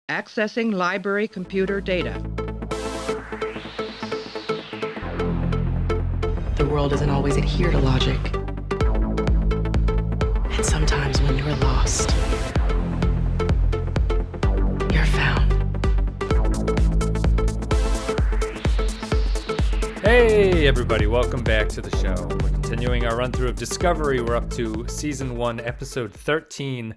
Accessing library computer data. The world doesn't always adhere to logic. And sometimes when you're lost, you're found. Hey everybody, welcome back to the show. We're continuing our run through of Discovery. We're up to Season 1, Episode 13.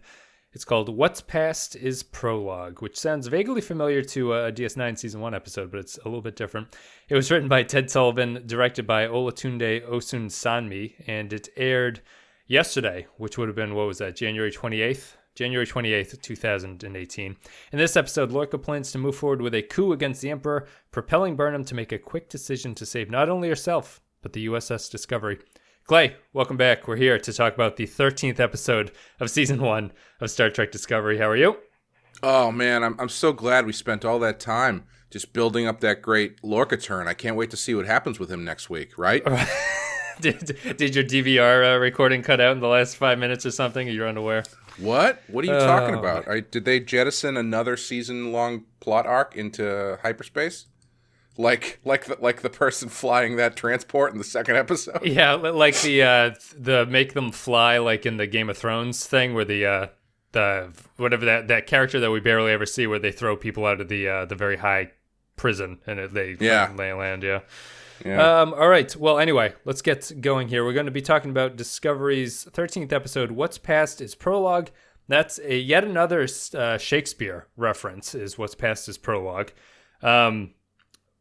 It's called What's Past is Prologue, which sounds vaguely familiar to a DS9 Season 1 episode, but it's a little bit different. It was written by Ted Sullivan, directed by Olatunde Osunsanmi, and it aired yesterday, which would have been, what was that, January 28th? January 28th, 2018. In this episode, Lorca plans to move forward with a coup against the Emperor, propelling Burnham to make a quick decision to save not only herself, but the USS Discovery. Clay, welcome back. We're here to talk about the 13th episode of Season 1 of Star Trek Discovery. How are you? Oh, man, I'm so glad we spent all that time just building up that great Lorca turn. I can't wait to see what happens with him next week, right? Did your DVR recording cut out in the last 5 minutes or something? Are you unaware? What? What are you talking about? Did they jettison another season-long plot arc into hyperspace? Like the person flying that transport in the second episode? Yeah, like the make them fly like in the Game of Thrones thing, where the whatever that character that we barely ever see, where they throw people out of the very high prison and they land. Yeah. All right. Well, anyway, let's get going here. We're going to be talking about Discovery's 13th episode, What's Past is Prologue. That's yet another Shakespeare reference, is What's Past is Prologue,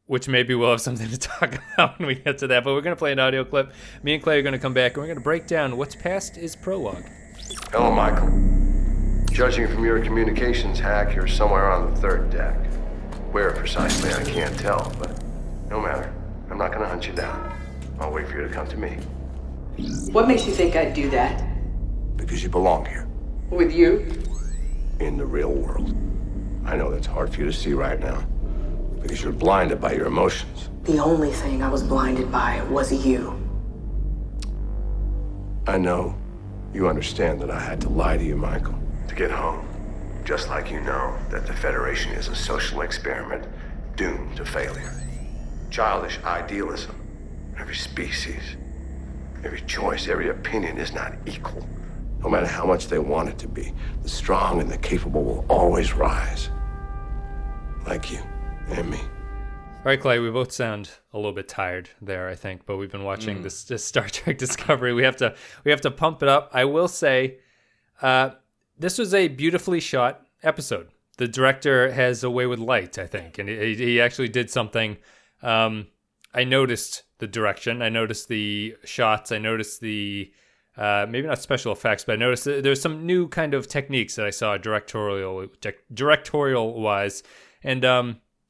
which maybe we'll have something to talk about when we get to that. But we're going to play an audio clip. Me and Clay are going to come back, and we're going to break down What's Past is Prologue. Hello, Michael. Judging from your communications hack, you're somewhere on the third deck. Where precisely, I can't tell, but no matter. I'm not going to hunt you down. I'll wait for you to come to me. What makes you think I'd do that? Because you belong here. With you? In the real world. I know that's hard for you to see right now. Because you're blinded by your emotions. The only thing I was blinded by was you. I know. You understand that I had to lie to you, Michael. To get home. Just like you know that the Federation is a social experiment doomed to failure. Childish idealism. Every species, every choice, every opinion is not equal. No matter how much they want it to be, the strong and the capable will always rise. Like you and me. All right, Clay, we both sound a little bit tired there, I think, but we've been watching this Star Trek Discovery. We have to pump it up. I will say, this was a beautifully shot episode. The director has a way with light, I think, and he actually did something. I noticed the direction. I noticed the shots. I noticed the maybe not special effects, but I noticed that there's some new kind of techniques that I saw directorial wise, and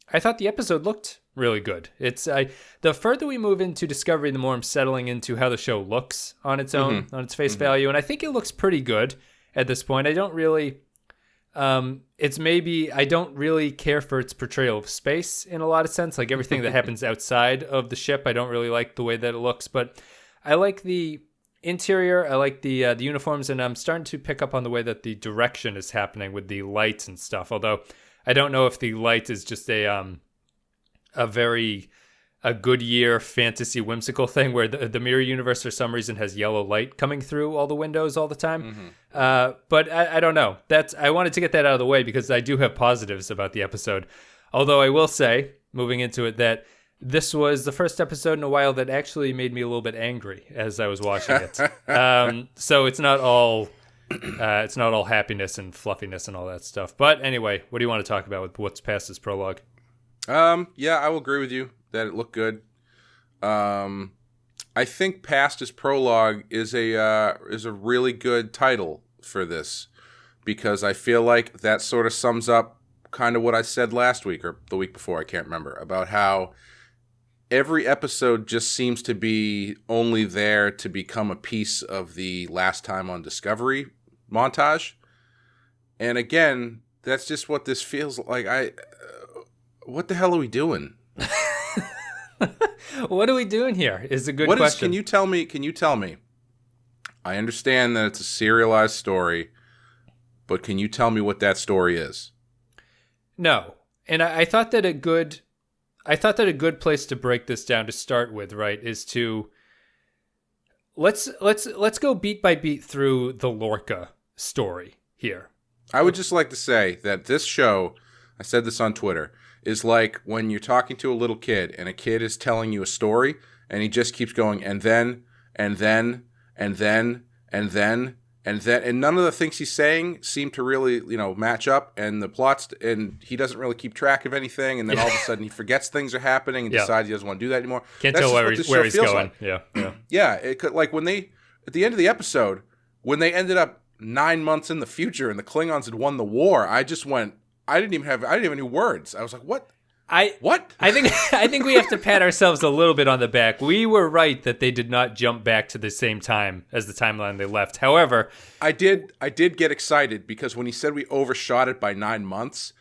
I thought the episode looked really good. The further we move into Discovery, the more I'm settling into how the show looks on its own, on its face value, and I think it looks pretty good at this point. I don't really. I don't really care for its portrayal of space in a lot of sense. Like everything that happens outside of the ship, I don't really like the way that it looks. But I like the interior. I like the uniforms, and I'm starting to pick up on the way that the direction is happening with the lights and stuff. Although I don't know if the light is just a Goodyear fantasy whimsical thing where the mirror universe for some reason has yellow light coming through all the windows all the time. But I don't know. I wanted to get that out of the way because I do have positives about the episode. Although I will say, moving into it, that this was the first episode in a while that actually made me a little bit angry as I was watching it. So it's not all happiness and fluffiness and all that stuff. But anyway, what do you want to talk about with What's Past is Prologue? Yeah, I will agree with you that it looked good. I think Past is Prologue is a really good title for this because I feel like that sort of sums up kind of what I said last week or the week before, I can't remember, about how every episode just seems to be only there to become a piece of the last time on Discovery montage. And again, that's just what this feels like. What the hell are we doing? What are we doing here is a good question. Can you tell me? I understand that it's a serialized story, but can you tell me what that story is? No. And I thought that a good place to break this down to start with, right, is to let's go beat by beat through the Lorca story here. I would just like to say that this show, I said this on Twitter, is like when you're talking to a little kid and a kid is telling you a story and he just keeps going and then, and then, and then, and then, and then, and none of the things he's saying seem to really, match up, and the plots, and he doesn't really keep track of anything, and then all of a sudden he forgets things are happening and decides he doesn't want to do that anymore. Can't tell where he's going. Like. Yeah. Yeah, it could, like when they, at the end of the episode, when they ended up 9 months in the future and the Klingons had won the war, I just went, I didn't even have any words. I was like, what? What? I think we have to pat ourselves a little bit on the back. We were right that they did not jump back to the same time as the timeline they left. However, I did get excited because when he said we overshot it by 9 months,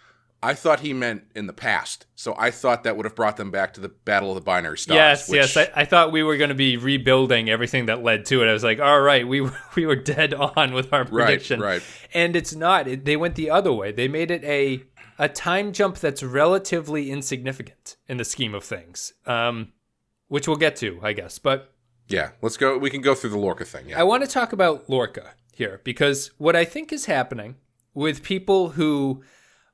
I thought he meant in the past. So I thought that would have brought them back to the Battle of the Binary Stars. Yes. I thought we were going to be rebuilding everything that led to it. I was like, all right, we were dead on with our prediction. Right. And it's not. They went the other way. They made it a time jump that's relatively insignificant in the scheme of things, which we'll get to, I guess. But yeah, let's go. We can go through the Lorca thing. Yeah. I want to talk about Lorca here because what I think is happening with people who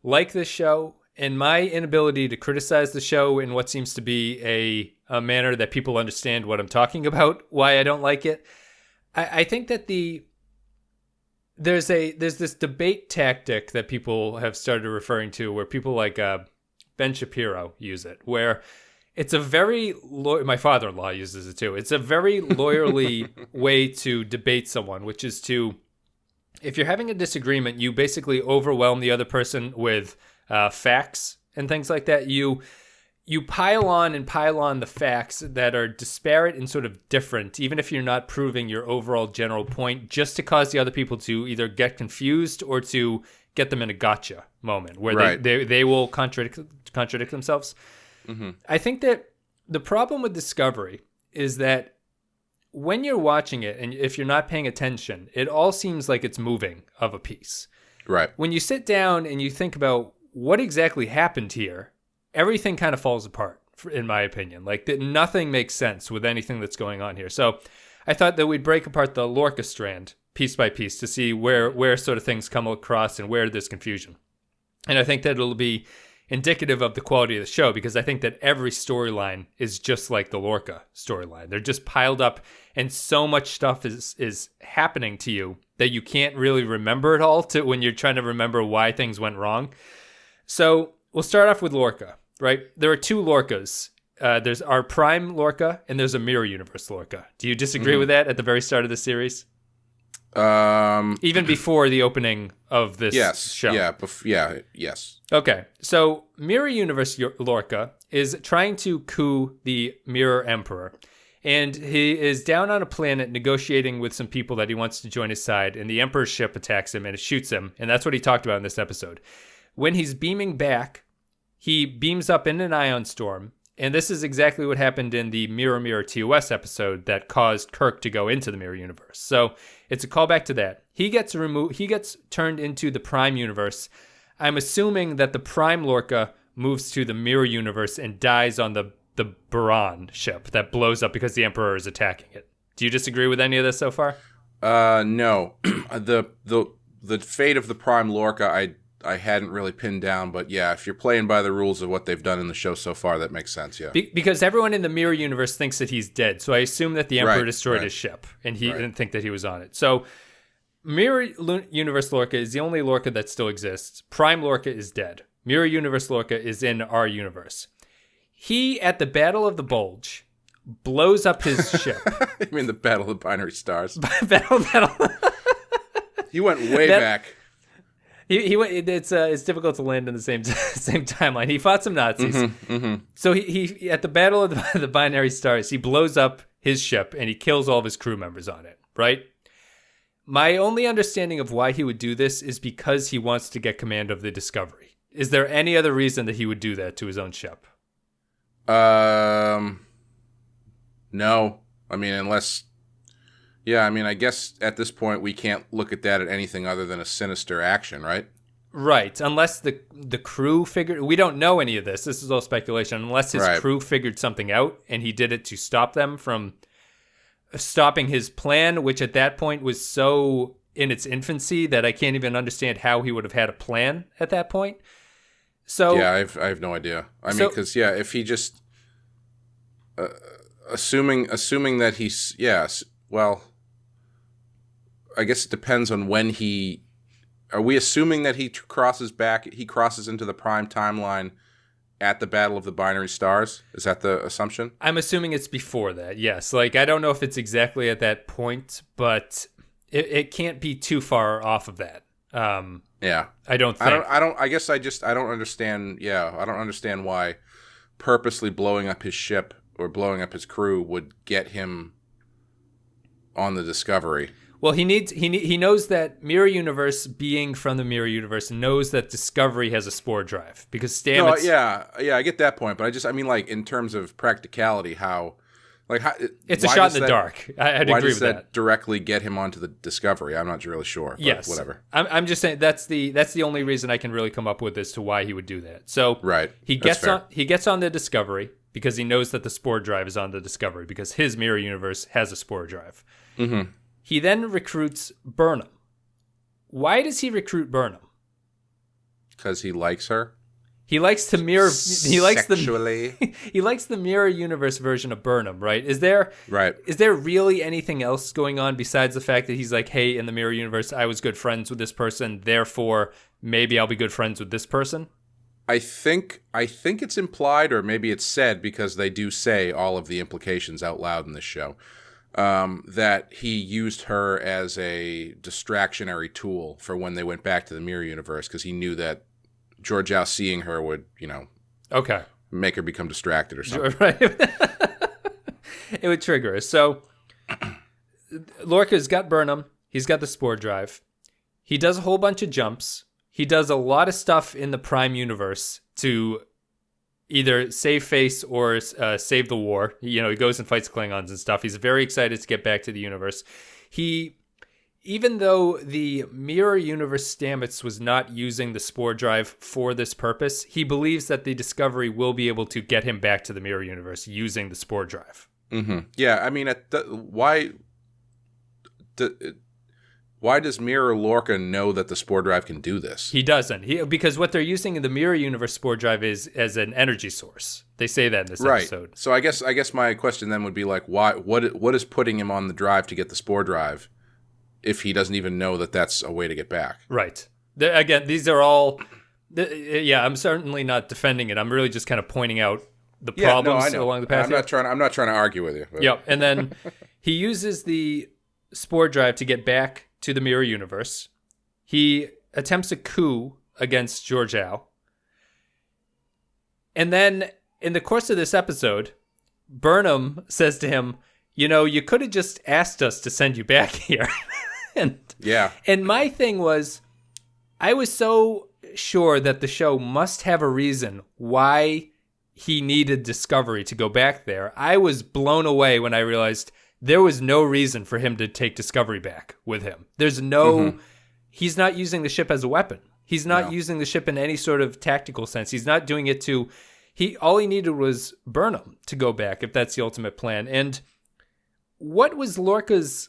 like this show and my inability to criticize the show in what seems to be a manner that people understand what I'm talking about, why I don't like it. I think that there's this debate tactic that people have started referring to where people like Ben Shapiro use it, where it's a very my father-in-law uses it too. It's a very lawyerly way to debate someone, which is to, if you're having a disagreement, you basically overwhelm the other person with facts and things like that. You pile on the facts that are disparate and sort of different, even if you're not proving your overall general point, just to cause the other people to either get confused or to get them in a gotcha moment where they will contradict themselves. Mm-hmm. I think that the problem with Discovery is that when you're watching it and if you're not paying attention, it all seems like it's moving of a piece. Right. When you sit down and you think about what exactly happened here, everything kind of falls apart, in my opinion. Like, that nothing makes sense with anything that's going on here. So I thought that we'd break apart the Lorca strand piece by piece to see where sort of things come across and where there's confusion. And I think that it'll be indicative of the quality of the show because I think that every storyline is just like the Lorca storyline. They're just piled up and so much stuff is happening to you that you can't really remember it all when you're trying to remember why things went wrong. So we'll start off with Lorca. Right? There are two Lorcas. There's our Prime Lorca and there's a Mirror Universe Lorca. Do you disagree with that at the very start of the series? Even before the opening of this show? Yes. Okay. So Mirror Universe Lorca is trying to coup the Mirror Emperor. And he is down on a planet negotiating with some people that he wants to join his side. And the Emperor's ship attacks him and it shoots him. And that's what he talked about in this episode. When he's beaming back, he beams up in an ion storm, and this is exactly what happened in the Mirror Mirror TOS episode that caused Kirk to go into the Mirror Universe. So it's a callback to that. He gets removed. He gets turned into the Prime Universe. I'm assuming that the Prime Lorca moves to the Mirror Universe and dies on the Baran ship that blows up because the Emperor is attacking it. Do you disagree with any of this so far? No. The fate of the Prime Lorca, I hadn't really pinned down, but yeah, if you're playing by the rules of what they've done in the show so far, that makes sense, yeah. Because everyone in the Mirror Universe thinks that he's dead, so I assume that the Emperor destroyed his ship, and he didn't think that he was on it. So Mirror Universe Lorca is the only Lorca that still exists. Prime Lorca is dead. Mirror Universe Lorca is in our universe. He, at the Battle of the Bulge, blows up his ship. You mean the Battle of the Binary Stars? Battle. He went way back. He went. It's difficult to land in the same timeline. He fought some Nazis. So he at the Battle of the Binary Stars, he blows up his ship and he kills all of his crew members on it. Right. My only understanding of why he would do this is because he wants to get command of the Discovery. Is there any other reason that he would do that to his own ship? No. I mean, unless. Yeah, I mean, I guess at this point we can't look at that at anything other than a sinister action, right? Right, unless the crew figured... We don't know any of this. This is all speculation. Unless his crew figured something out, and he did it to stop them from stopping his plan, which at that point was so in its infancy that I can't even understand how he would have had a plan at that point. So yeah, I have no idea. I mean, because if he just assuming that he's well, I guess it depends on when he. Are we assuming that he crosses into the Prime timeline at the Battle of the Binary Stars? Is that the assumption? I'm assuming it's before that, yes. Like, I don't know if it's exactly at that point, but it can't be too far off of that. Yeah. I don't think. I guess I don't understand. Yeah, I don't understand why purposely blowing up his ship or blowing up his crew would get him on the Discovery. Well, he knows that Mirror Universe, being from the Mirror Universe, knows that Discovery has a spore drive because Stamets. No, I get that point, but I mean, like, in terms of practicality, it's a shot in the dark. I'd agree with that. Why does that directly get him onto the Discovery? I'm not really sure. But yes, whatever. I'm just saying that's the only reason I can really come up with as to why he would do that. So he gets on the Discovery because he knows that the spore drive is on the Discovery because his Mirror Universe has a spore drive. Mm-hmm. He then recruits Burnham. Why does he recruit Burnham? Because he likes her. He likes the mirror. He likes sexually. He likes the Mirror Universe version of Burnham, right? Is there really anything else going on besides the fact that he's like, hey, in the Mirror Universe, I was good friends with this person, therefore maybe I'll be good friends with this person? I think it's implied, or maybe it's said, because they do say all of the implications out loud in this show. That he used her as a distractionary tool for when they went back to the Mirror Universe, because he knew that Georgeou seeing her would, make her become distracted or something. Right. It would trigger her. So Lorca's got Burnham. He's got the spore drive. He does a whole bunch of jumps. He does a lot of stuff in the Prime Universe to either save face or save the war. He goes and fights Klingons and stuff. He's very excited to get back to the universe. Even though the Mirror Universe Stamets was not using the spore drive for this purpose, he believes that the Discovery will be able to get him back to the Mirror Universe using the spore drive. Mm-hmm. Yeah, I mean, why does Mirror Lorca know that the spore drive can do this? He doesn't. Because what they're using in the Mirror Universe spore drive is as an energy source. They say that in this episode. So I guess my question then would be like, why? What is putting him on the drive to get the spore drive if he doesn't even know that that's a way to get back? Right. Again, these are all. I'm certainly not defending it. I'm really just kind of pointing out the problems along the path. I'm not trying to argue with you. But. Yep. And then he uses the spore drive to get back to the Mirror Universe. He attempts a coup against Georgeou. And then in the course of this episode, Burnham says to him, you could have just asked us to send you back here. And my thing was, I was so sure that the show must have a reason why he needed Discovery to go back there. I was blown away when I realized there was no reason for him to take Discovery back with him. There's he's not using the ship as a weapon. He's not using the ship in any sort of tactical sense. He's not doing it all he needed was Burnham to go back, if that's the ultimate plan. And what was Lorca's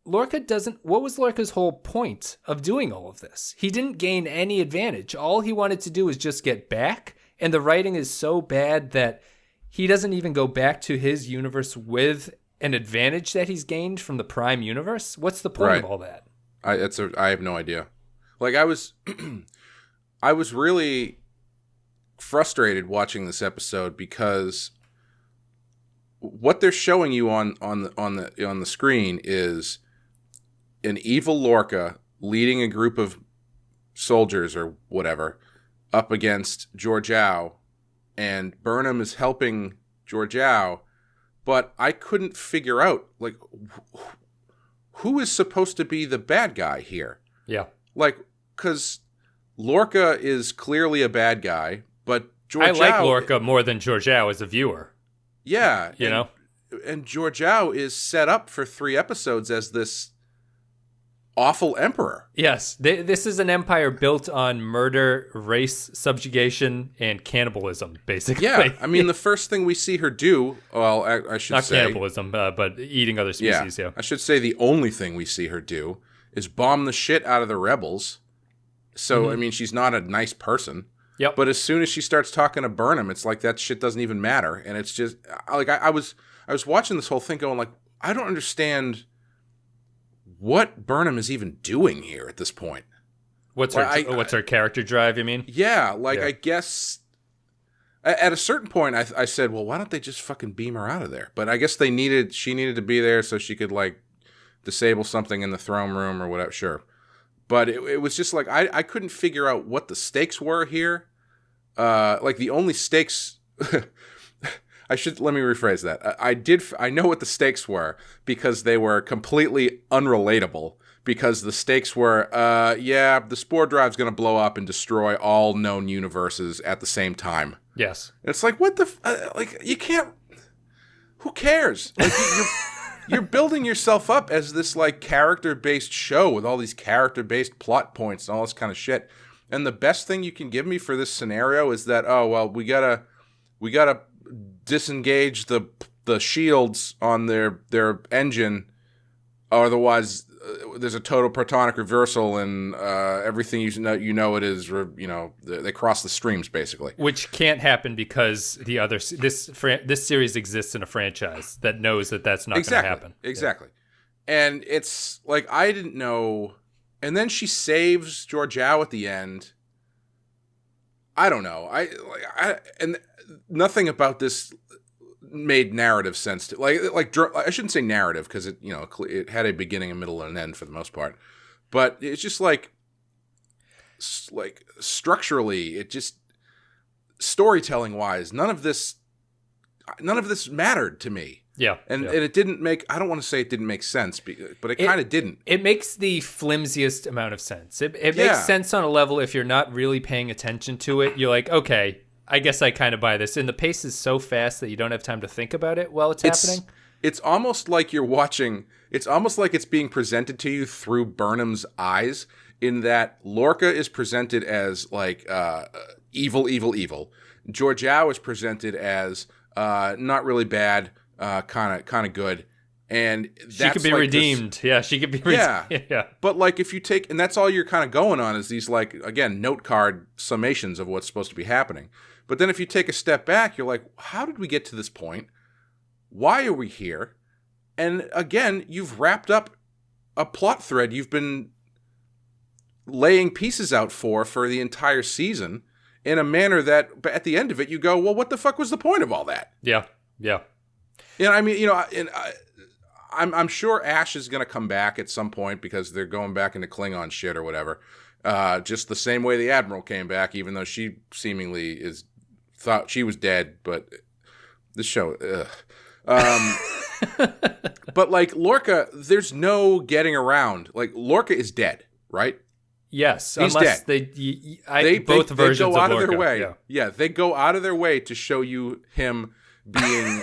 whole point of doing all of this? He didn't gain any advantage. All he wanted to do was just get back. And the writing is so bad that he doesn't even go back to his universe with an advantage that he's gained from the Prime Universe. What's the point of all that? I have no idea. Like, I was really frustrated watching this episode because what they're showing you on the screen is an evil Lorca leading a group of soldiers or whatever up against Georgeou, and Burnham is helping Georgeou. But I couldn't figure out, like, who is supposed to be the bad guy here? Yeah. Like, because Lorca is clearly a bad guy, but Georgeou... I like Lorca more than Georgeou as a viewer. Yeah. And Georgeou is set up for 3 episodes as this awful emperor. Yes, this is an empire built on murder, race subjugation, and cannibalism, basically. Yeah, I mean, the first thing we see her do, well, I should Not say... Not cannibalism, but eating other species, yeah. I should say the only thing we see her do is bomb the shit out of the rebels. So, I mean, she's not a nice person. Yep. But as soon as she starts talking to Burnham, it's like that shit doesn't even matter. And it's just, like, I was watching this whole thing going, like, I don't understand what Burnham is even doing here at this point. What's her character drive, you mean? Yeah, I guess at a certain point I said, well, why don't they just fucking beam her out of there? But I guess she needed to be there so she could like disable something in the throne room or whatever, sure. But it was just like I couldn't figure out what the stakes were here. Like the only stakes let me rephrase that. I know what the stakes were because they were completely unrelatable, because the stakes were, the spore drive's going to blow up and destroy all known universes at the same time. Yes. And it's like, what the, you can't, who cares? Like, you're building yourself up as this like character-based show with all these character-based plot points and all this kind of shit. And the best thing you can give me for this scenario is that, we gotta disengage the shields on their engine, otherwise there's a total protonic reversal and everything it is, they cross the streams basically. Which can't happen because this series exists in a franchise that knows that that's not going to happen. Exactly. Yeah. And it's like, I didn't know. And then she saves Georgeou at the end. I don't know. And nothing about this made narrative sense to like I shouldn't say narrative because it had a beginning, a middle, and an end for the most part. But it's just like structurally, it just storytelling wise, none of this mattered to me. Yeah. And it didn't make, I don't want to say it didn't make sense, but it kind of didn't. It makes the flimsiest amount of sense. It makes sense on a level if you're not really paying attention to it. You're like, okay, I guess I kind of buy this. And the pace is so fast that you don't have time to think about it while it's happening. It's almost like you're watching, it's almost like it's being presented to you through Burnham's eyes, in that Lorca is presented as like evil. Georgeou is presented as not really bad, kind of good, and that's she could be like redeemed. She could be redeemed. Yeah. But like if you take, and that's all you're kind of going on is these like, again, note card summations of what's supposed to be happening. But then if you take a step back, you're like, how did we get to this point? Why are we here? And again, you've wrapped up a plot thread you've been laying pieces out for the entire season in a manner that at the end of it you go, well, what the fuck was the point of all that? Yeah. I mean, I'm sure Ash is going to come back at some point because they're going back into Klingon shit or whatever. Just the same way the Admiral came back, even though she seemingly thought she was dead. But this show, but like Lorca, there's no getting around. Like Lorca is dead, right? Yes, he's unless dead. Both versions they go out of of their Lorca. way. Yeah, they go out of their way to show you him being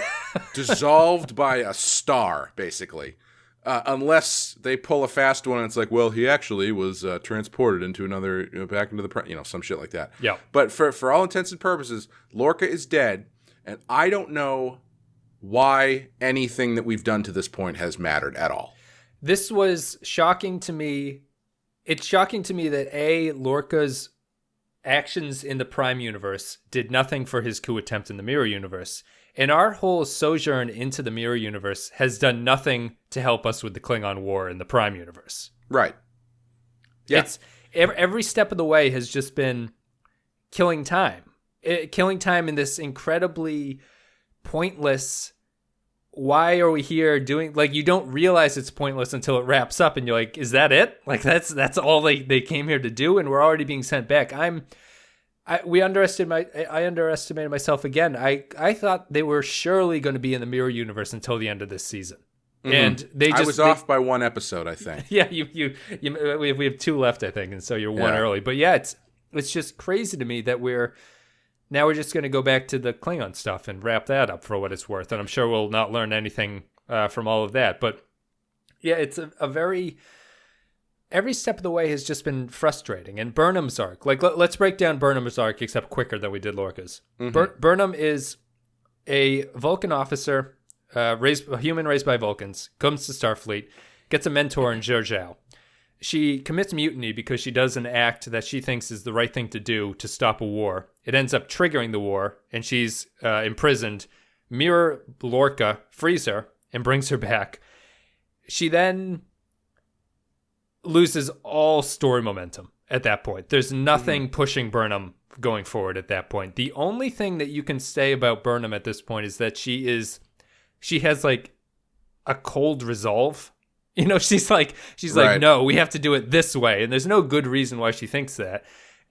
dissolved by a star, basically. Unless they pull a fast one and it's like, well, he actually was transported into another, back into the, some shit like that. Yeah. But for all intents and purposes, Lorca is dead, and I don't know why anything that we've done to this point has mattered at all. This was shocking to me. It's shocking to me that Lorca's actions in the Prime universe did nothing for his coup attempt in the Mirror universe. And our whole sojourn into the Mirror universe has done nothing to help us with the Klingon War in the Prime universe. Right. Yeah. It's every step of the way has just been killing time. Killing time in this incredibly pointless, why are we here doing, like, you don't realize it's pointless until it wraps up and you're like, is that it? Like that's all they came here to do, and we're already being sent back. I underestimated myself again. I thought they were surely going to be in the Mirror universe until the end of this season. Mm-hmm. And I was off by one episode, I think. Yeah, we have 2 left, I think, and so you're 1 early. But yeah, it's just crazy to me that we're just going to go back to the Klingon stuff and wrap that up for what it's worth. And I'm sure we'll not learn anything from all of that. But yeah, it's a very every step of the way has just been frustrating. And Burnham's arc, like let's break down Burnham's arc, except quicker than we did Lorca's. Burnham is a Vulcan officer, a human raised by Vulcans, comes to Starfleet, gets a mentor in Georgeou. She commits mutiny because she does an act that she thinks is the right thing to do to stop a war. It ends up triggering the war, and she's imprisoned. Mirror Lorca frees her and brings her back. She then loses all story momentum at that point. There's nothing pushing Burnham going forward at that point. The only thing that you can say about Burnham at this point is that she has like a cold resolve. You know, she's like, no, we have to do it this way. And there's no good reason why she thinks that.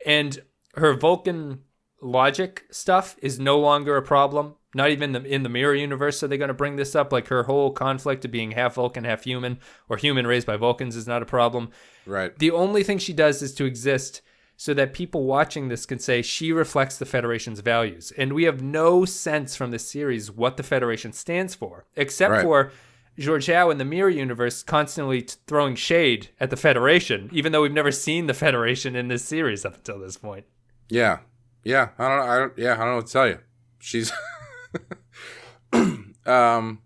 And her Vulcan logic stuff is no longer a problem. Not even in the mirror universe are they going to bring this up. Like her whole conflict of being half Vulcan, half human, or human raised by Vulcans is not a problem. Right. The only thing she does is to exist so that people watching this can say she reflects the Federation's values. And we have no sense from this series what the Federation stands for, except for Georgeou in the mirror universe constantly throwing shade at the Federation, even though we've never seen the Federation in this series up until this point. Yeah. I don't know what to tell you. She's I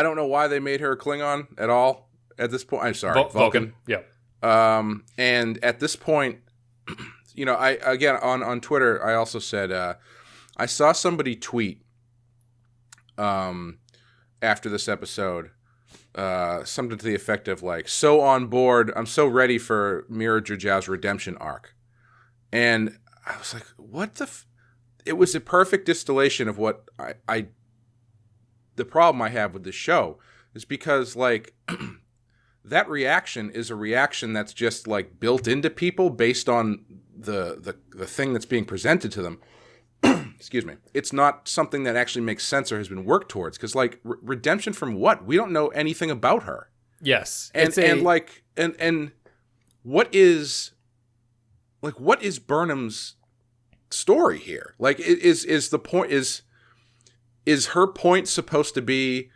don't know why they made her a Klingon at all at this point. I'm sorry, Vulcan. Yeah. And at this point, you know, I again on Twitter, I also said I saw somebody tweet after this episode something to the effect of like, so on board, I'm so ready for Mirror Georgeou's redemption arc. And I was like, what the it was a perfect distillation of what the problem I have with this show is because like that reaction is a reaction that's just like built into people based on the thing that's being presented to them. Excuse me. It's not something that actually makes sense or has been worked towards. Because, like, redemption from what? We don't know anything about her. Yes. And what is Burnham's story here? Like, is the point is her point supposed to be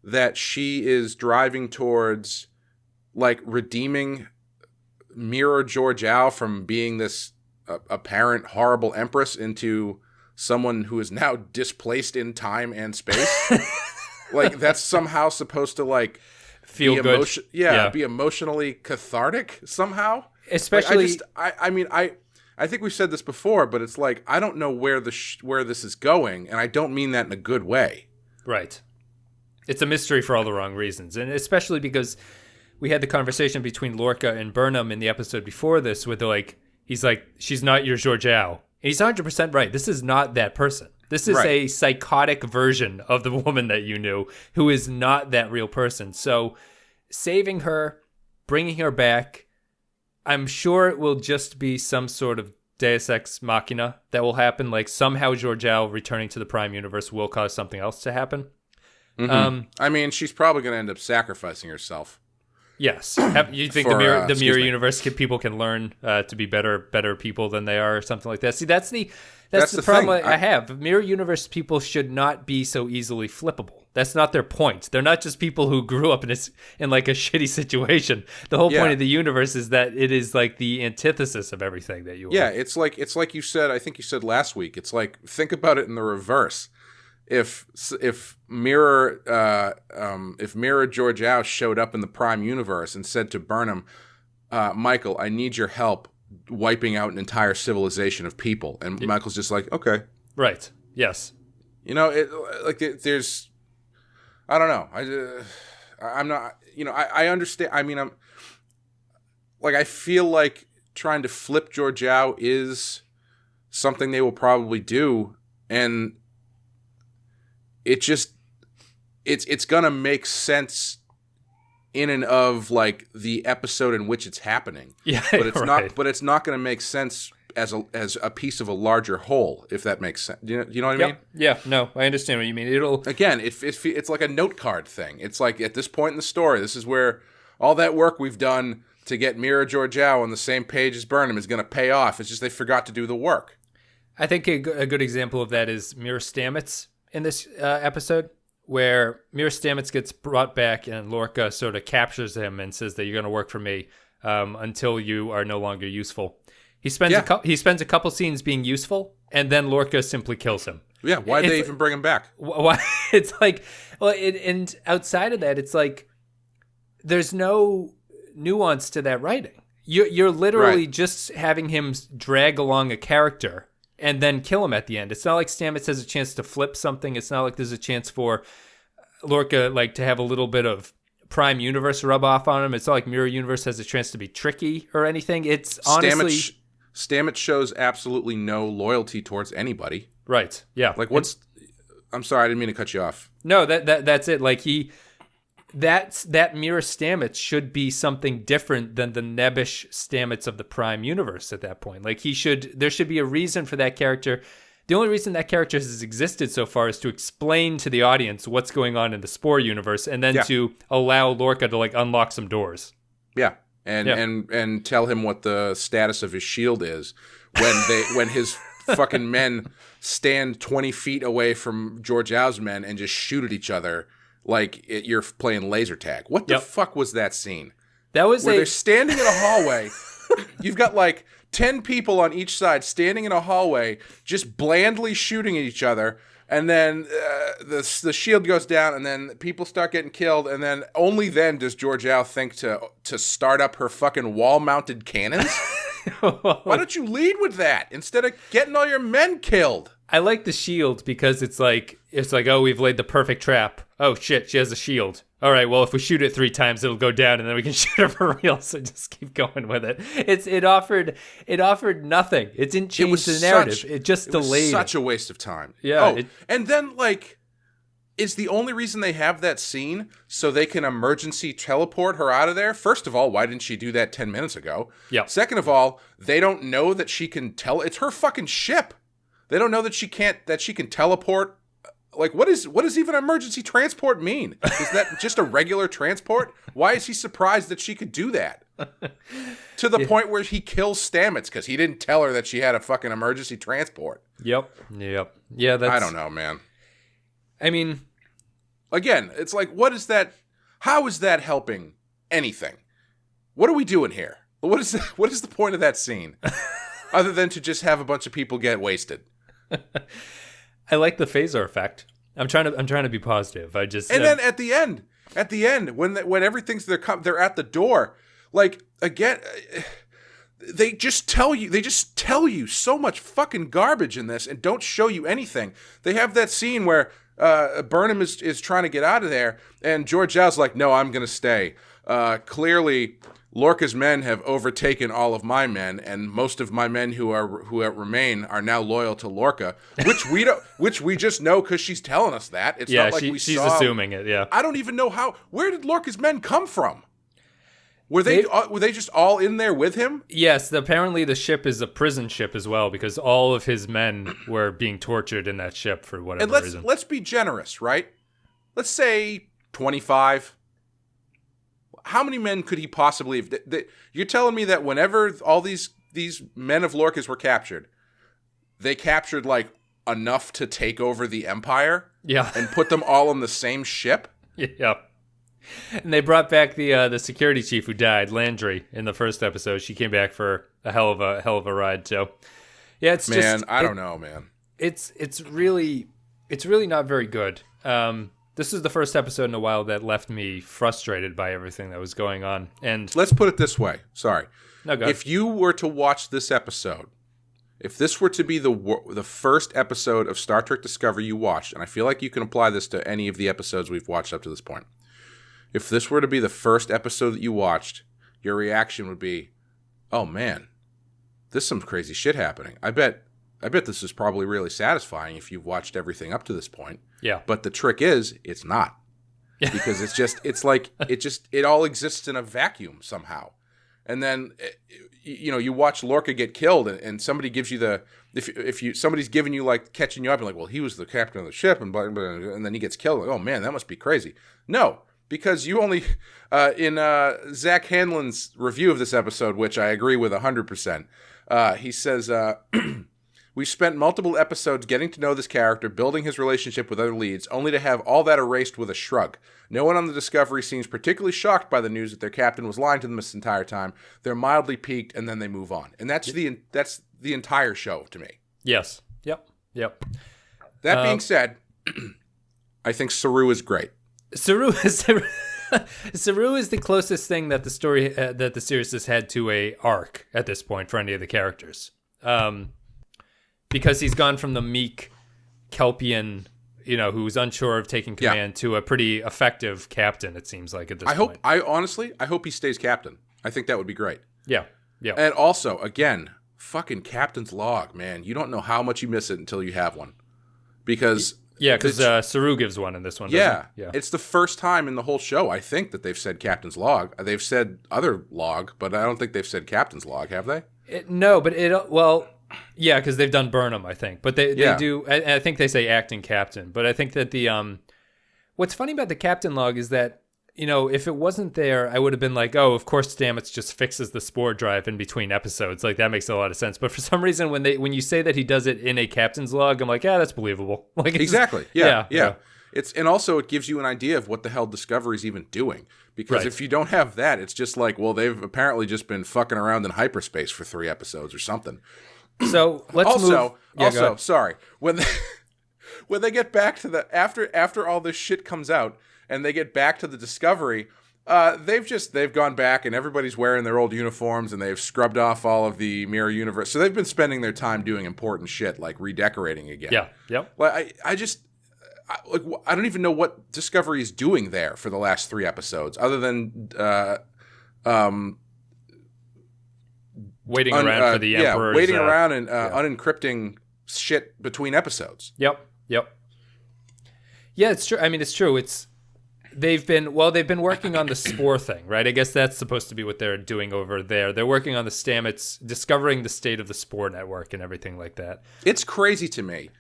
that she is driving towards like redeeming Mirror Georgeou from being this apparent horrible empress into someone who is now displaced in time and space? Like that's somehow supposed to like feel good. Be emotionally cathartic somehow. Especially, like, I think we've said this before, but it's like I don't know where where this is going, and I don't mean that in a good way. Right. It's a mystery for all the wrong reasons, and especially because we had the conversation between Lorca and Burnham in the episode before this, with he's like, she's not your Georgeou. And he's 100% right. This is not that person. This is a psychotic version of the woman that you knew, who is not that real person. So saving her, bringing her back, I'm sure it will just be some sort of Deus Ex Machina that will happen. Like somehow Georgeou returning to the Prime Universe will cause something else to happen. Mm-hmm. I mean, she's probably going to end up sacrificing herself. Yes. You think the mirror universe people can learn to be better people than they are, or something like that? See, that's the problem I have. Mirror universe people should not be so easily flippable. That's not their point. They're not just people who grew up in like a shitty situation. The whole point of the universe is that it is like the antithesis of everything that you are. Yeah, it's like you said. I think you said last week. It's like, think about it in the reverse. If Mirror Georgeou showed up in the Prime Universe and said to Burnham, Michael, I need your help wiping out an entire civilization of people, and Michael's just like, okay, right, yes, you know, there's, I don't know, I'm not, you know, I understand. I mean, I feel like trying to flip Georgeou is something they will probably do, and it's gonna make sense in and of like the episode in which it's happening. Yeah, but it's not. But it's not gonna make sense as a piece of a larger whole, if that makes sense. You know what I mean? Yeah. No, I understand what you mean. It's like a note card thing. It's like at this point in the story, this is where all that work we've done to get Mirror Georgeou on the same page as Burnham is gonna pay off. It's just they forgot to do the work. I think a good example of that is Mirror Stamets in this episode, where Mira Stamets gets brought back and Lorca sort of captures him and says that you're going to work for me until you are no longer useful. He spends a couple scenes being useful, and then Lorca simply kills him. Yeah, why'd they even bring him back? Why? It's like, well, and outside of that, it's like there's no nuance to that writing. You're literally just having him drag along a character and then kill him at the end. It's not like Stamets has a chance to flip something. It's not like there's a chance for Lorca like to have a little bit of Prime Universe rub off on him. It's not like Mirror Universe has a chance to be tricky or anything. It's honestly... Stamets shows absolutely no loyalty towards anybody. Right, yeah. Like, what's... I'm sorry, I didn't mean to cut you off. No, that's it. Like, that Mirror Stamets should be something different than the nebbish Stamets of the Prime Universe at that point. Like, there should be a reason for that character. The only reason that character has existed so far is to explain to the audience what's going on in the Spore universe, and then to allow Lorca to like unlock some doors. Yeah, and tell him what the status of his shield is when his fucking men stand 20 feet away from Georgeou's men and just shoot at each other like you're playing laser tag. What the fuck was that scene? That was where they're standing in a hallway. You've got like 10 people on each side standing in a hallway just blandly shooting at each other, and then the shield goes down, and then people start getting killed, and then only then does Georgeou think to start up her fucking wall-mounted cannons? Why don't you lead with that instead of getting all your men killed? I like the shield because it's like, oh, we've laid the perfect trap. Oh shit, she has a shield. All right, well, if we shoot it 3 times, it'll go down, and then we can shoot her for real. So just keep going with it. It offered nothing. It didn't change the narrative. It just delayed. It was such a waste of time. Yeah. And then like, is the only reason they have that scene so they can emergency teleport her out of there? First of all, why didn't she do that 10 minutes ago? Yeah. Second of all, they don't know that she can it's her fucking ship. They don't know that she can teleport. Like, what does even emergency transport mean? Is that just a regular transport? Why is he surprised that she could do that? To the point where he kills Stamets because he didn't tell her that she had a fucking emergency transport. Yep. Yeah, I don't know, man. I mean, again, it's like, what is that? How is that helping anything? What are we doing here? What is the point of that scene? Other than to just have a bunch of people get wasted. I like the phaser effect. I'm trying to be positive. Then at the end, when everything's they're at the door, like again, they just tell you so much fucking garbage in this and don't show you anything. They have that scene where Burnham is trying to get out of there, and Georgeou's like, "No, I'm gonna stay." Clearly, Lorca's men have overtaken all of my men, and most of my men who remain are now loyal to Lorca, which we just know because she's telling us that. It's not like she's assuming it. Yeah, I don't even know how. Where did Lorca's men come from? Were they just all in there with him? Yes, apparently the ship is a prison ship as well because all of his men were being tortured in that ship for whatever reason. And let's be generous, right? Let's say 25. How many men could he possibly have... You're telling me that whenever all these men of Lorca's were captured, they captured, like, enough to take over the Empire? Yeah. And put them all on the same ship? Yeah. And they brought back the security chief who died, Landry, in the first episode. She came back for a hell of a ride, so... Yeah, it's I don't know, man. It's really not very good. This is the first episode in a while that left me frustrated by everything that was going on. And let's put it this way. Sorry. No, go ahead. If you were to watch this episode, if this were to be the first episode of Star Trek Discovery you watched, and I feel like you can apply this to any of the episodes we've watched up to this point. If this were to be the first episode that you watched, your reaction would be, "Oh man, there's some crazy shit happening." I bet this is probably really satisfying if you've watched everything up to this point. Yeah. But the trick is, it's not. Because it all exists in a vacuum somehow. And then, you watch Lorca get killed, and somebody gives you somebody's giving you, like, catching you up, and like, well, he was the captain of the ship, and blah, blah, blah, and then he gets killed. Like, oh man, that must be crazy. No, because you only, in Zach Hanlon's review of this episode, which I agree with 100%, he says, We spent multiple episodes getting to know this character, building his relationship with other leads, only to have all that erased with a shrug. No one on the Discovery seems particularly shocked by the news that their captain was lying to them this entire time. They're mildly piqued, and then they move on. And that's the entire show to me. Yes. Yep. That being said, I think Saru is great. Saru is the closest thing that the story that the series has had to a arc at this point for any of the characters. Because he's gone from the meek Kelpian, who's unsure of taking command to a pretty effective captain, it seems like at this point. I hope he stays captain. I think that would be great. Yeah. And also, again, fucking captain's log, man. You don't know how much you miss it until you have one. Because Saru gives one in this one. Yeah. It's the first time in the whole show, I think, that they've said captain's log. They've said other log, but I don't think they've said captain's log, have they? Yeah, because they've done Burnham, I think. But they do, I think they say acting captain. But I think that what's funny about the captain log is that, if it wasn't there, I would have been like, oh, of course Stamets just fixes the spore drive in between episodes. Like, that makes a lot of sense. But for some reason, when you say that he does it in a captain's log, I'm like, yeah, that's believable. Like, exactly. Yeah. And also it gives you an idea of what the hell Discovery's even doing. Because if you don't have that, it's just like, well, they've apparently just been fucking around in hyperspace for 3 episodes or something. So let's move. Also, sorry, when they get back to after all this shit comes out and they get back to the Discovery, they've gone back and everybody's wearing their old uniforms and they've scrubbed off all of the mirror universe. So they've been spending their time doing important shit like redecorating again. Yeah. Yep. Like I don't even know what Discovery is doing there for the last 3 episodes, other than waiting around for the Emperor's... waiting around and unencrypting shit between episodes. Yep. Yeah, it's true. I mean, it's true. They've been working on the spore thing, right? I guess that's supposed to be what they're doing over there. They're working on the Stamets, discovering the state of the spore network and everything like that. It's crazy to me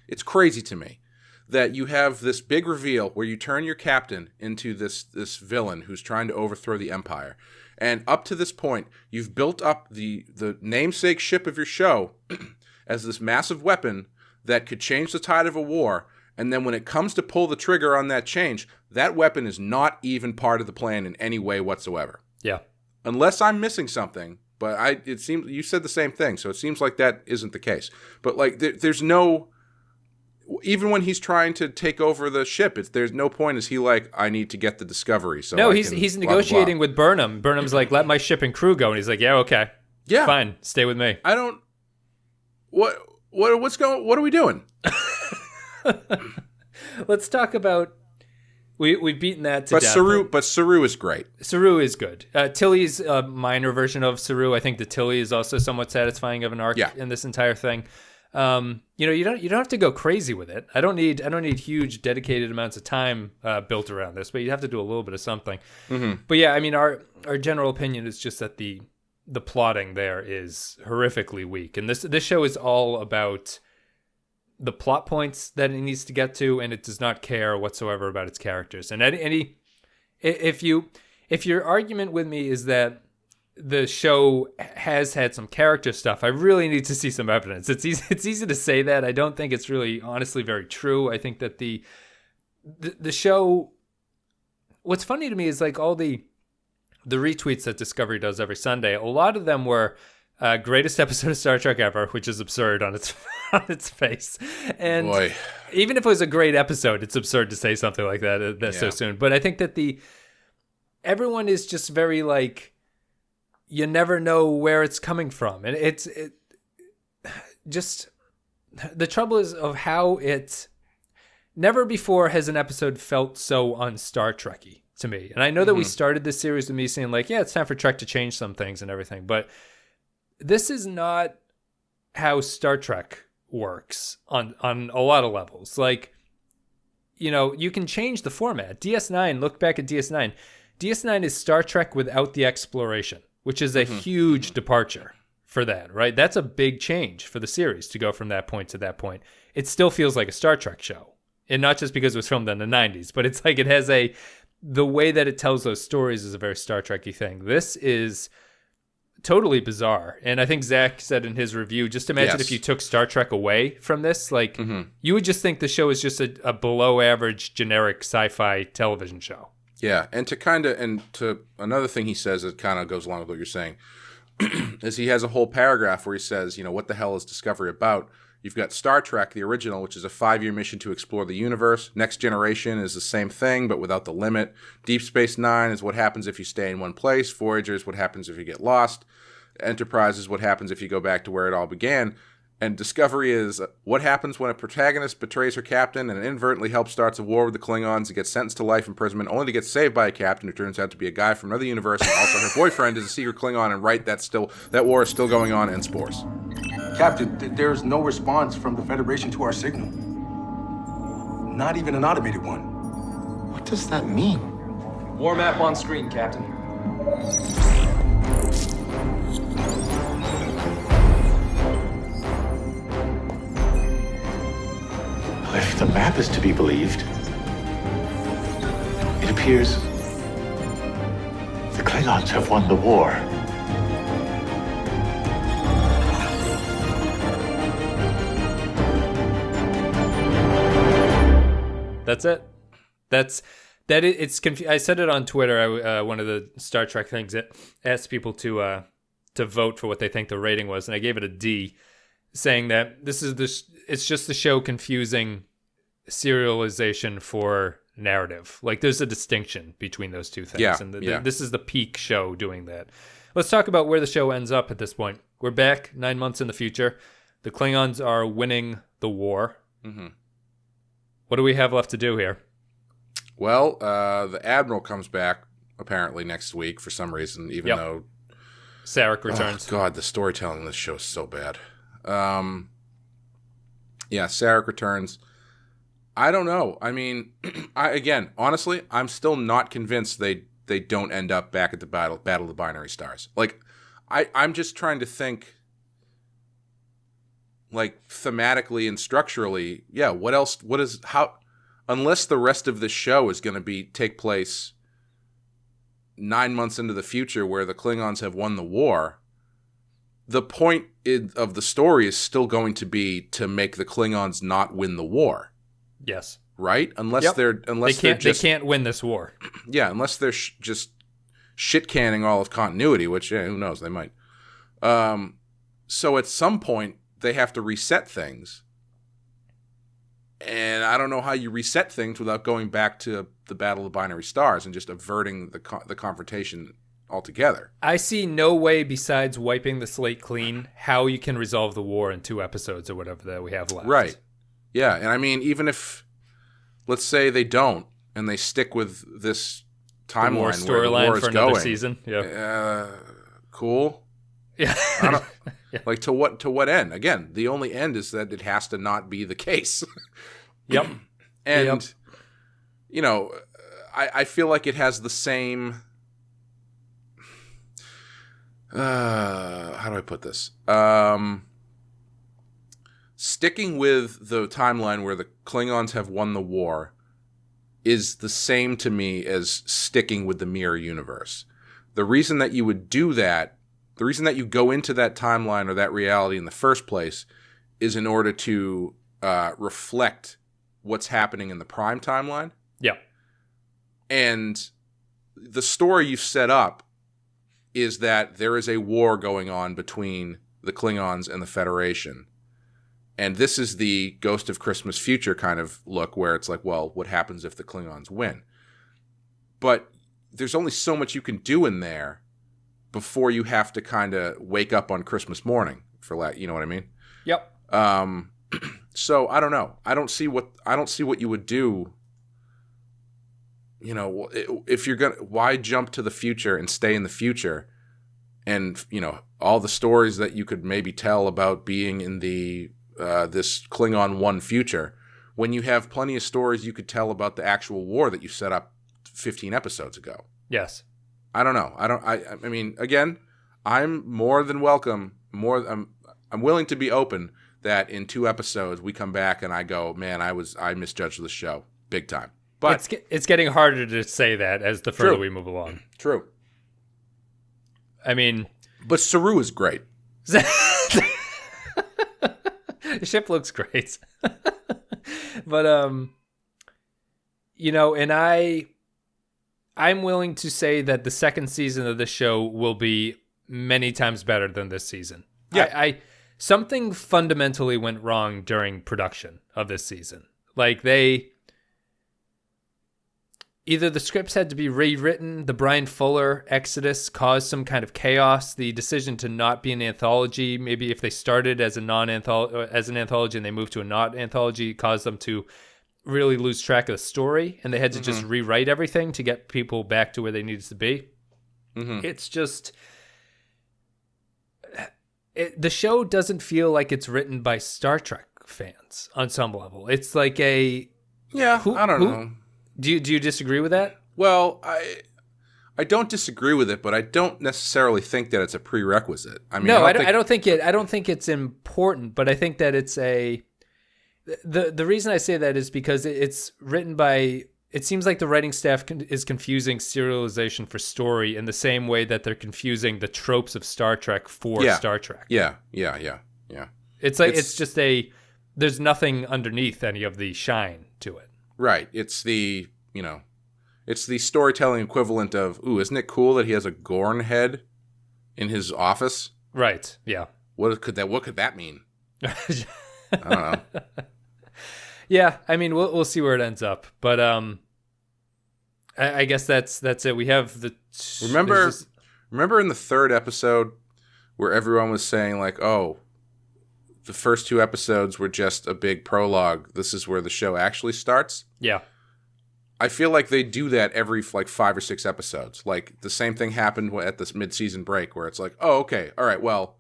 that you have this big reveal where you turn your captain into this villain who's trying to overthrow the Empire. And up to this point, you've built up the namesake ship of your show as this massive weapon that could change the tide of a war. And then when it comes to pull the trigger on that change, that weapon is not even part of the plan in any way whatsoever. Yeah. Unless I'm missing something. But it seems you said the same thing, so it seems like that isn't the case. But like there's no... Even when he's trying to take over the ship, there's no point is he like, I need to get the Discovery. So no, he's negotiating with Burnham. Burnham's like, let my ship and crew go, and he's like, yeah, okay, yeah, fine, stay with me. I don't. What are we doing? Let's talk about. We've beaten that to death. But Saru is great. Saru is good. Tilly's a minor version of Saru. I think the Tilly is also somewhat satisfying of an arc in this entire thing. You don't have to go crazy with it. I don't need huge dedicated amounts of time built around this, but you have to do a little bit of something. Mm-hmm. But yeah, I mean, our general opinion is just that the plotting there is horrifically weak, and this show is all about the plot points that it needs to get to, and it does not care whatsoever about its characters. And if your argument with me is that the show has had some character stuff, I really need to see some evidence. It's easy to say that. I don't think it's really honestly very true. I think that the show, what's funny to me is like all the retweets that Discovery does every Sunday, a lot of them were greatest episode of Star Trek ever, which is absurd on its face. And boy, even if it was a great episode, it's absurd to say something like that so soon. But I think that everyone is just very like, you never know where it's coming from. And it just, the trouble is of how never before has an episode felt so un-Star Trek-y to me. And I know that we started this series with me saying like, yeah, it's time for Trek to change some things and everything. But this is not how Star Trek works on a lot of levels. Like, you can change the format. DS9, look back at DS9. DS9 is Star Trek without the exploration, which is a huge departure for that, right? That's a big change for the series to go from that point to that point. It still feels like a Star Trek show. And not just because it was filmed in the 90s, but it's like it has the way that it tells those stories is a very Star Trek-y thing. This is totally bizarre. And I think Zach said in his review, just imagine if you took Star Trek away from this, like you would just think the show is just a below average generic sci-fi television show. Yeah, and to another thing he says that kind of goes along with what you're saying is he has a whole paragraph where he says, what the hell is Discovery about? You've got Star Trek, the original, which is a 5-year mission to explore the universe. Next Generation is the same thing, but without the limit. Deep Space Nine is what happens if you stay in one place. Voyager is what happens if you get lost. Enterprise is what happens if you go back to where it all began. And Discovery is what happens when a protagonist betrays her captain and inadvertently helps starts a war with the Klingons and gets sentenced to life imprisonment, only to get saved by a captain who turns out to be a guy from another universe, and also her boyfriend is a secret Klingon, and that war is still going on in Spores. Captain, there's no response from the Federation to our signal. Not even an automated one. What does that mean? War map on screen, Captain. If the map is to be believed, it appears the Klingons have won the war. That's it. It's I said it on Twitter. One of the Star Trek things that asked people to vote for what they think the rating was, and I gave it a D, saying that it's just the show confusing serialization for narrative. Like there's a distinction between those two things. Yeah, And yeah. This is the peak show doing that. Let's talk about where the show ends up at this point. We're back 9 months in the future. The Klingons are winning the war. Mm-hmm. What do we have left to do here? Well, the Admiral comes back apparently next week for some reason, even though Sarek returns. Oh, God, the storytelling in this show is so bad. Sarek returns. I don't know. I mean, honestly, I'm still not convinced they don't end up back at the battle of the binary stars. Like, I'm just trying to think, like, thematically and structurally, what else, unless the rest of the show is going to take place 9 months into the future where the Klingons have won the war, the point of the story is still going to be to make the Klingons not win the war. Yes. Right? They can't win this war. Yeah, unless they're just shit canning all of continuity, which who knows, they might. So at some point they have to reset things, and I don't know how you reset things without going back to the Battle of the Binary Stars and just averting the confrontation altogether. I see no way besides wiping the slate clean how you can resolve the war in 2 episodes or whatever that we have left. Right. Yeah, and I mean, even if, let's say they don't, and they stick with this timeline where the war is another going, season. Yeah. Cool. Yeah. I don't, like to what end? Again, the only end is that it has to not be the case. Yep. And I feel like it has the same. How do I put this? Sticking with the timeline where the Klingons have won the war is the same to me as sticking with the mirror universe. The reason that you would do that, the reason that you go into that timeline or that reality in the first place is in order to reflect what's happening in the prime timeline. Yeah. And the story you've set up is that there is a war going on between the Klingons and the Federation. And this is the Ghost of Christmas Future kind of look where it's like, well, what happens if the Klingons win? But there's only so much you can do in there before you have to kind of wake up on Christmas morning, you know what I mean? Yep. So I don't know. I don't see what you would do. If you're why jump to the future and stay in the future? And, all the stories that you could maybe tell about being in the this Klingon 1 future, when you have plenty of stories you could tell about the actual war that you set up 15 episodes ago. Yes. I don't know. I mean, again, I'm more than welcome. I'm willing to be open that in 2 episodes we come back and I go, man, I misjudged the show big time. But it's getting harder to say that as the further we move along. True. I mean, But Saru is great. The ship looks great. But and I'm willing to say that the second season of the show will be many times better than this season. Yeah. Something fundamentally went wrong during production of this season. Like either the scripts had to be rewritten, the Brian Fuller exodus caused some kind of chaos, the decision to not be an anthology, maybe if they started as an anthology and they moved to a not anthology, caused them to really lose track of the story, and they had to just rewrite everything to get people back to where they needed to be. It's just... the show doesn't feel like it's written by Star Trek fans on some level. It's like a... Yeah, I don't know. Do you disagree with that? Well, I don't disagree with it, but I don't necessarily think that it's a prerequisite. I mean, no, I don't think it's important, but I think that it's a... The reason I say that is because it's written by... It seems like the writing staff is confusing serialization for story in the same way that they're confusing the tropes of Star Trek for Star Trek. Yeah. It's like it's just a... There's nothing underneath any of the shine to it. Right. It's the storytelling equivalent of, ooh, isn't it cool that he has a Gorn head in his office? Right. Yeah. What could that mean? I don't know. Yeah, I mean, we'll see where it ends up, but I guess that's it. We have the remember in the third episode where everyone was saying like, oh, the first two episodes were just a big prologue. This is where the show actually starts. Yeah, I feel like they do that every like 5 or 6 episodes. Like the same thing happened at this mid-season break where it's like, oh, okay, all right, well.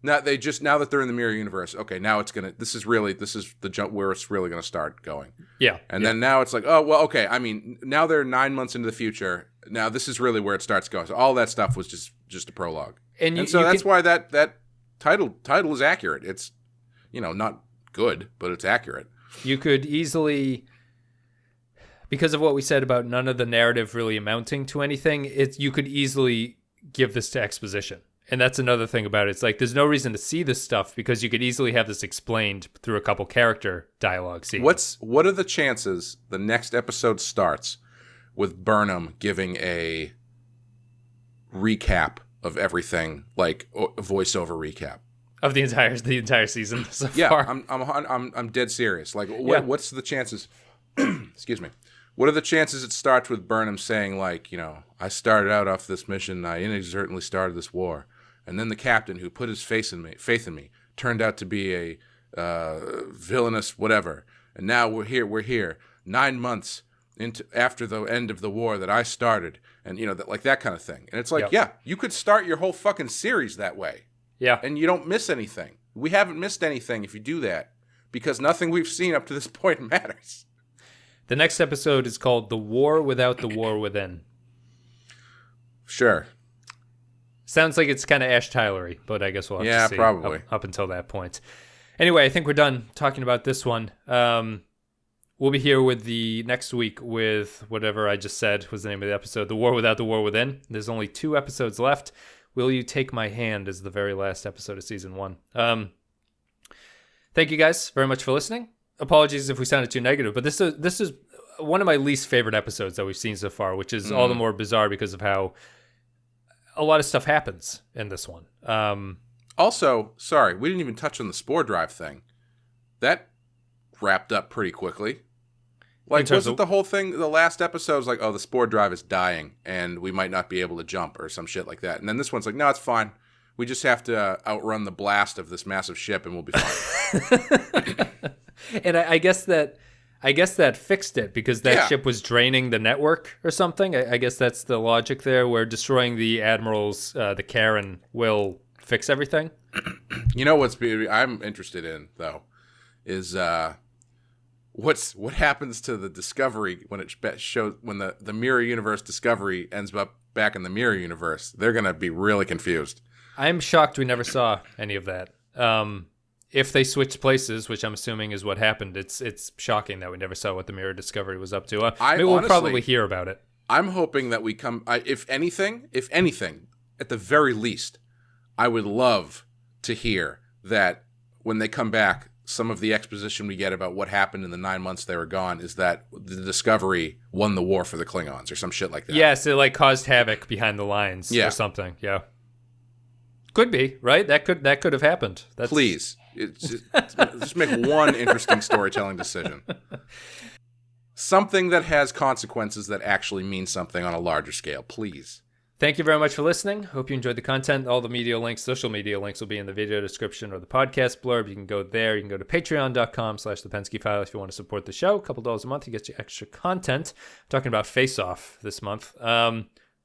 Now that they're in the mirror universe, okay, now this is the jump where it's really gonna start going. Yeah. And then now it's like, oh well, okay, I mean, now they're 9 months into the future. Now this is really where it starts going. So all that stuff was just a prologue. And so that's why that title is accurate. It's not good, but it's accurate. You could easily, because of what we said about none of the narrative really amounting to anything, you could easily give this to exposition. And that's another thing about it. It's like there's no reason to see this stuff because you could easily have this explained through a couple character dialogue scenes. What are the chances the next episode starts with Burnham giving a recap of everything, like a voiceover recap of the entire season so far? Yeah, I'm dead serious. Like, what's the chances? Excuse me. What are the chances it starts with Burnham saying like, I started out off this mission, I inadvertently started this war. And then the captain who put his faith in me turned out to be a villainous whatever. And now we're here 9 months after the end of the war that I started. And, that kind of thing. And it's like, you could start your whole fucking series that way. Yeah. And you don't miss anything. We haven't missed anything if you do that because nothing we've seen up to this point matters. The next episode is called The War Without the War Within. Sure. Sounds like it's kind of Ash Tyler-y, but I guess we'll have to see probably. Up until that point. Anyway, I think we're done talking about this one. We'll be here with the next week with whatever I just said was the name of the episode, The War Without the War Within. There's only 2 episodes left. Will You Take My Hand is the very last episode of season 1. Thank you guys very much for listening. Apologies if we sounded too negative, but this is one of my least favorite episodes that we've seen so far, which is all the more bizarre because of how a lot of stuff happens in this one. Also, sorry, we didn't even touch on the spore drive thing. That wrapped up pretty quickly. Like, wasn't the whole thing, the last episode was like, oh, the spore drive is dying, and we might not be able to jump, or some shit like that. And then this one's like, no, it's fine. We just have to outrun the blast of this massive ship, and we'll be fine. And I guess that fixed it because that ship was draining the network or something. I guess that's the logic there, where destroying the Admiral's, the Karen, will fix everything. You know what's I'm interested in, though, is what happens to the Discovery when it shows when the Mirror Universe Discovery ends up back in the Mirror Universe. They're going to be really confused. I'm shocked we never saw any of that. If they switched places, which I'm assuming is what happened, it's shocking that we never saw what the Mirror Discovery was up to. Maybe we'll probably hear about it. I'm hoping that we come. If anything, at the very least, I would love to hear that when they come back, some of the exposition we get about what happened in the 9 months they were gone is that the Discovery won the war for the Klingons or some shit like that. Yes, it like caused havoc behind the lines or something. Yeah. Could be, right? That could have happened. Please. Just make one interesting storytelling decision. Something that has consequences that actually mean something on a larger scale, please. Thank you very much for listening. Hope you enjoyed the content. All the media links, social media links will be in the video description or the podcast blurb. You can go there. You can go to patreon.com/the Pensky File if you want to support the show. A couple dollars a month, you get you extra content. I'm talking about Face Off this month.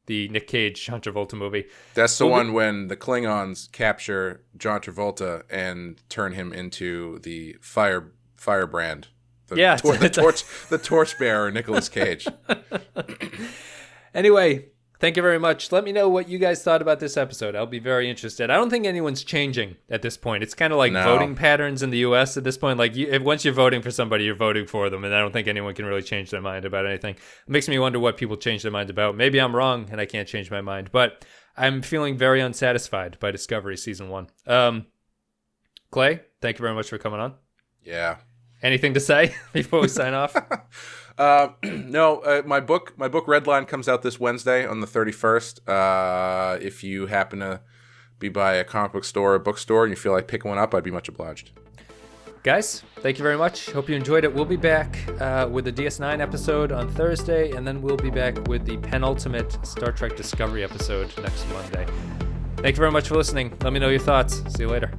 The Nick Cage, John Travolta movie. That's the one when the Klingons capture John Travolta and turn him into the firebrand. The torchbearer, Nicolas Cage. Anyway, thank you very much. Let me know what you guys thought about this episode. I'll be very interested. I don't think anyone's changing at this point. It's kind of like voting patterns in the U.S. at this point. Like once you're voting for somebody, you're voting for them, and I don't think anyone can really change their mind about anything. It makes me wonder what people change their mind about. Maybe I'm wrong and I can't change my mind, but I'm feeling very unsatisfied by Discovery Season 1. Clay, thank you very much for coming on. Yeah. Anything to say before we sign off? No, my book Redline comes out this Wednesday on the 31st. If you happen to be by a comic book store or bookstore and you feel like picking one up, I'd be much obliged. Guys, thank you very much. Hope you enjoyed it. We'll be back with the DS9 episode on Thursday, and then we'll be back with the penultimate Star Trek Discovery episode next Monday. Thank you very much for listening. Let me know your thoughts. See you later.